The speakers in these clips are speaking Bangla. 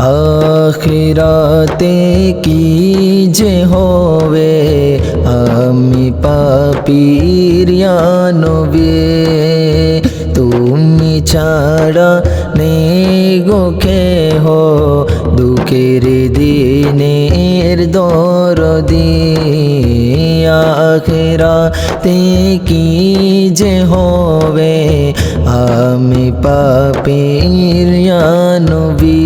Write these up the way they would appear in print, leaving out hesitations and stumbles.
আখিরাতে কি যে হবে আমি পাপীর ইয়া নবী তুমি ছাড়া নেই গো কেহ দুঃখের দিনের দরদি আখিরাতে কি যে হবে আমি পাপীর ইয়া নবী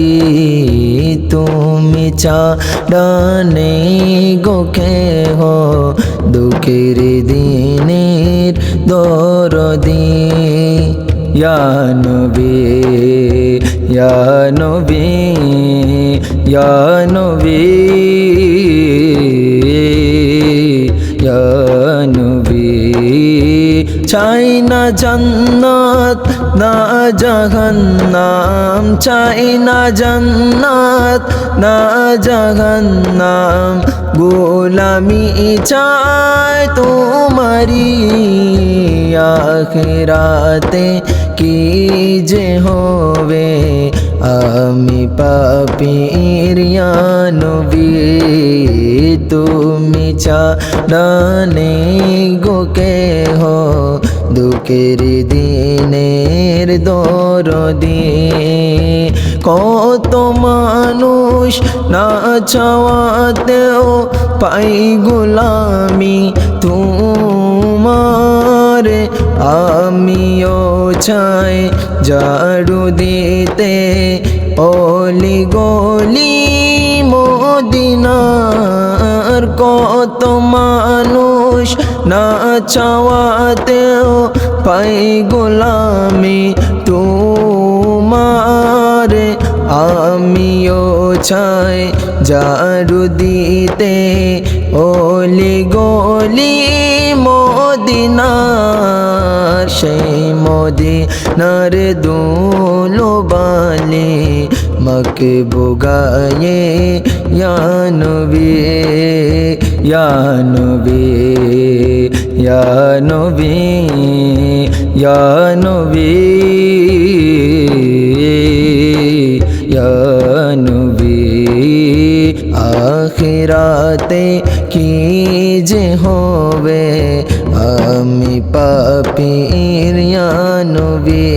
তুমি ছাড়া নেই গো কেহ দুঃখের দিনের দরদি ইয়া নবী ইয়া নবী ইয়া নবী ইয়া নবী চাই না জান্নাত না জাহান্নাম চাই না জান্নাত না জাহান্নাম গোলামি চাই তোমারি আখিরাতে কি যে হবে আমি পাপীর ইয়া নবী তুমি ছাড়া নেই গো কেহ দুঃখের দিনের দরদি কত মানুষ না চাওয়াতেও পাই গোলামি তোমার আমিও চাই ঝাড়ু দিতে অলি গলি মদিনার কত মানুষ না চাওয়াতেও পাই গোলামি তোমার আমিও চাই ঝাড়ু দিতে অলি গলি মদিনার সেই মদিনার দুলো বালি মকে বুগায়ে ইয়া নবী ইয়া নবী ইয়া নবী ইয়া নবী ইয়া নবী আখিরাতে কি যে হবে আমি পাপীর ইয়া নবী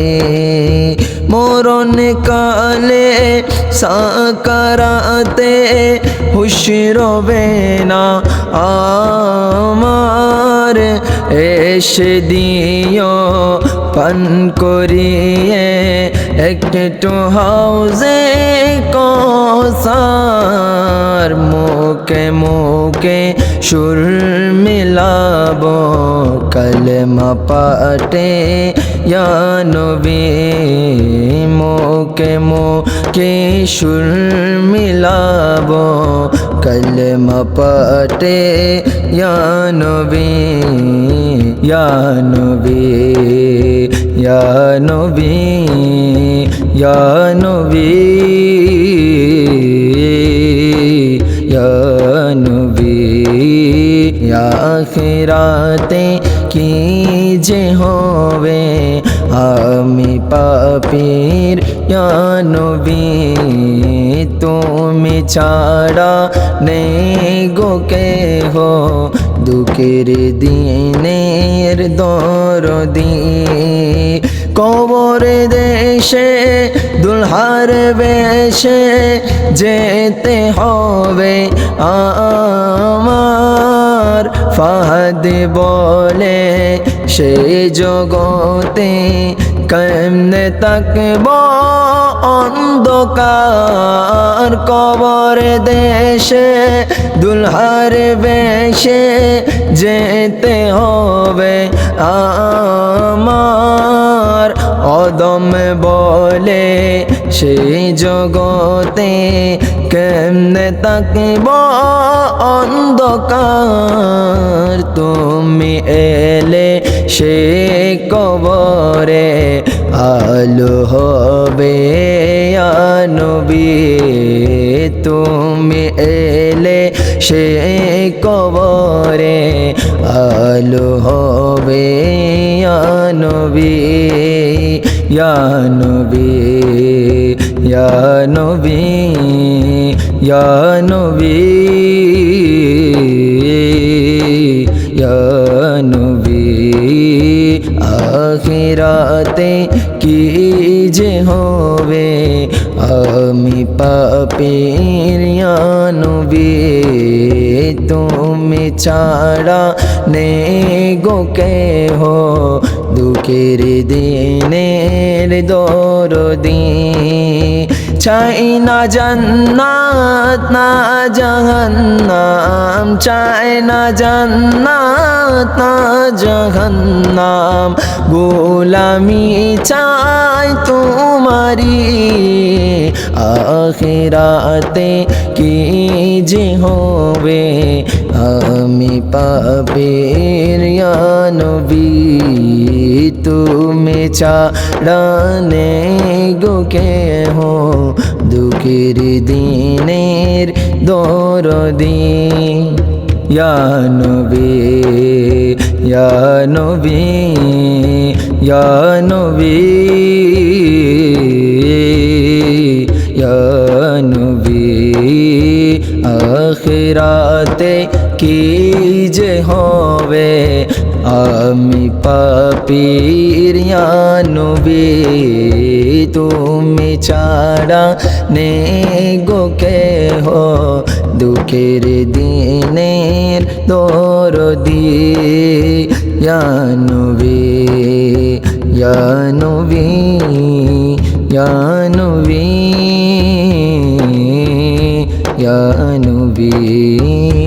মরণ কালে সাকারাতে হুশ রবে না আমার এসে দিও পান করিয়ে একটু হাউজে কসার মুখে মুখে সুর মিলাবো কলমা পাঠে ইয়া নবী মুখে মুখে সুর মিলাবো কলমা পাঠে ইয়া নবী ইয়া নবী ইয়া নবী ইয়া নবী ইয়া নবী আখিরাতে কি যে হবে আমি পাপীর ইয়া নবী তুমি ছাড়া নেই গো কেহ দুঃখের দিনের দরদি কবর দেশে দুলহার বেশে যেতে হবে আমার ফাহাদ বলে সে জগতে কেমনে তাকব অন্ধকার কবর দেশে দুলহার বেশে যেতে হবে আমার অদম বলে সেই জগতে কেমনে তাকব অন্ধকার তুমি এলে সে কবরে আলো হবে ইয়া নবী তুমি এলে সে কবরে আলো হবে ইয়া নবী ইয়া নবী ইয়া নবী ইয়া নবী ইয়া নবী আখিরাতে কি যে হবে আমি পাপীর ইয়া নবী তুমি ছাড়া নেই গো কেহ দুঃখের দিনের দরদি চাই না জান্নাত না জাহান্নাম চাই না জান্নাত না জাহান্নাম গোলামি চাই তোমারি আখিরাতে কি যে হবে আমি পাপীর ইয়া নবী তুমি ছাড়া নেই গো কেহ দুঃখের দিনের দরদি ইয়া নবী ইয়া নবী ইয়া নবী ইয়া নবী আখিরাতে কি যে হবে আমি পাপীর ইয়া নবী তুমি ছাড়া নেই গো কেহ দুঃখের দিনের দরদি ইয়া নবী ইয়া নবী ইয়া নবী ইয়া নবী